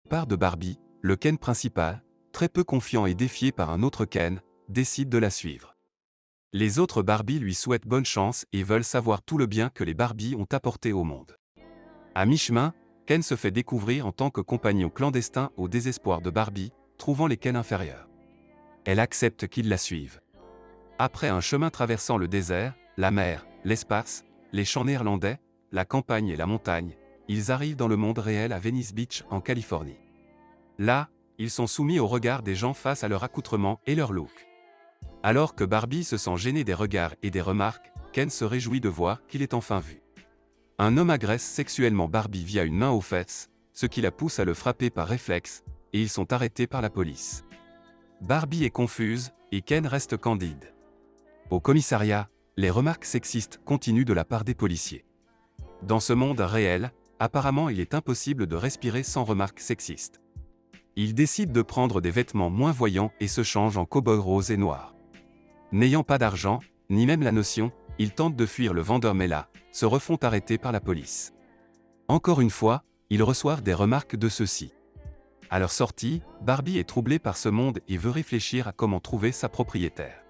Part de Barbie, le Ken principal, très peu confiant et défié par un autre Ken, décide de la suivre. Les autres Barbie lui souhaitent bonne chance et veulent savoir tout le bien que les Barbie ont apporté au monde. À mi-chemin, Ken se fait découvrir en tant que compagnon clandestin au désespoir de Barbie, trouvant les Ken inférieurs. Elle accepte qu'ils la suivent. Après un chemin traversant le désert, la mer, l'espace, les champs néerlandais, la campagne et la montagne, ils arrivent dans le monde réel à Venice Beach, en Californie. Là, ils sont soumis au regard des gens face à leur accoutrement et leur look. Alors que Barbie se sent gênée des regards et des remarques, Ken se réjouit de voir qu'il est enfin vu. Un homme agresse sexuellement Barbie via une main aux fesses, ce qui la pousse à le frapper par réflexe, et ils sont arrêtés par la police. Barbie est confuse, et Ken reste candide. Au commissariat, les remarques sexistes continuent de la part des policiers. Dans ce monde réel, apparemment il est impossible de respirer sans remarques sexistes. Il décide de prendre des vêtements moins voyants et se change en cow-boy rose et noir. N'ayant pas d'argent, ni même la notion, ils tentent de fuir le vendeur mais là, se refont arrêter par la police. Encore une fois, ils reçoivent des remarques de ceux-ci. À leur sortie, Barbie est troublée par ce monde et veut réfléchir à comment trouver sa propriétaire.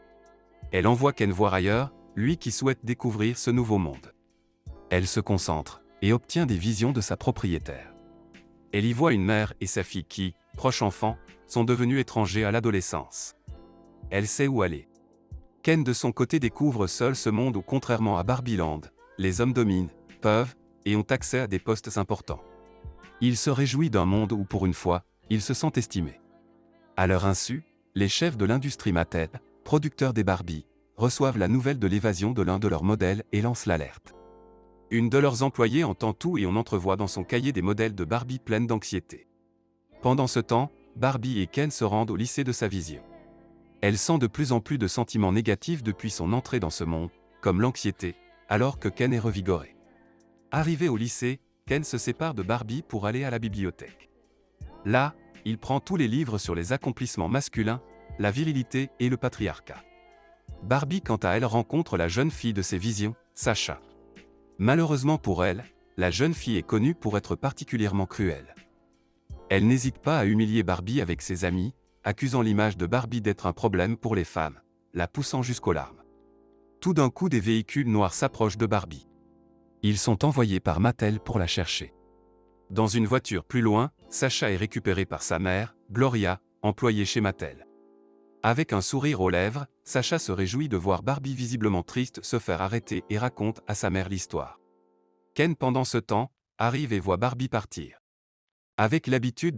Elle envoie Ken voir ailleurs, lui qui souhaite découvrir ce nouveau monde. Elle se concentre, et obtient des visions de sa propriétaire. Elle y voit une mère et sa fille qui, proches enfants, sont devenus étrangers à l'adolescence. Elle sait où aller. Ken de son côté découvre seul ce monde où contrairement à Barbieland, les hommes dominent, peuvent, et ont accès à des postes importants. Il se réjouit d'un monde où pour une fois, il se sent estimé. À leur insu, les chefs de l'industrie Mattel, producteurs des Barbie, reçoivent la nouvelle de l'évasion de l'un de leurs modèles et lancent l'alerte. Une de leurs employées entend tout et on entrevoit dans son cahier des modèles de Barbie pleines d'anxiété. Pendant ce temps, Barbie et Ken se rendent au lycée de sa vision. Elle sent de plus en plus de sentiments négatifs depuis son entrée dans ce monde, comme l'anxiété, alors que Ken est revigoré. Arrivé au lycée, Ken se sépare de Barbie pour aller à la bibliothèque. Là, il prend tous les livres sur les accomplissements masculins, la virilité et le patriarcat. Barbie quant à elle rencontre la jeune fille de ses visions, Sacha. Malheureusement pour elle, la jeune fille est connue pour être particulièrement cruelle. Elle n'hésite pas à humilier Barbie avec ses amis, accusant l'image de Barbie d'être un problème pour les femmes, la poussant jusqu'aux larmes. Tout d'un coup des véhicules noirs s'approchent de Barbie. Ils sont envoyés par Mattel pour la chercher. Dans une voiture plus loin, Sacha est récupéré par sa mère, Gloria, employée chez Mattel. Avec un sourire aux lèvres, Sacha se réjouit de voir Barbie visiblement triste se faire arrêter et raconte à sa mère l'histoire. Ken pendant ce temps, arrive et voit Barbie partir. Avec l'habitude de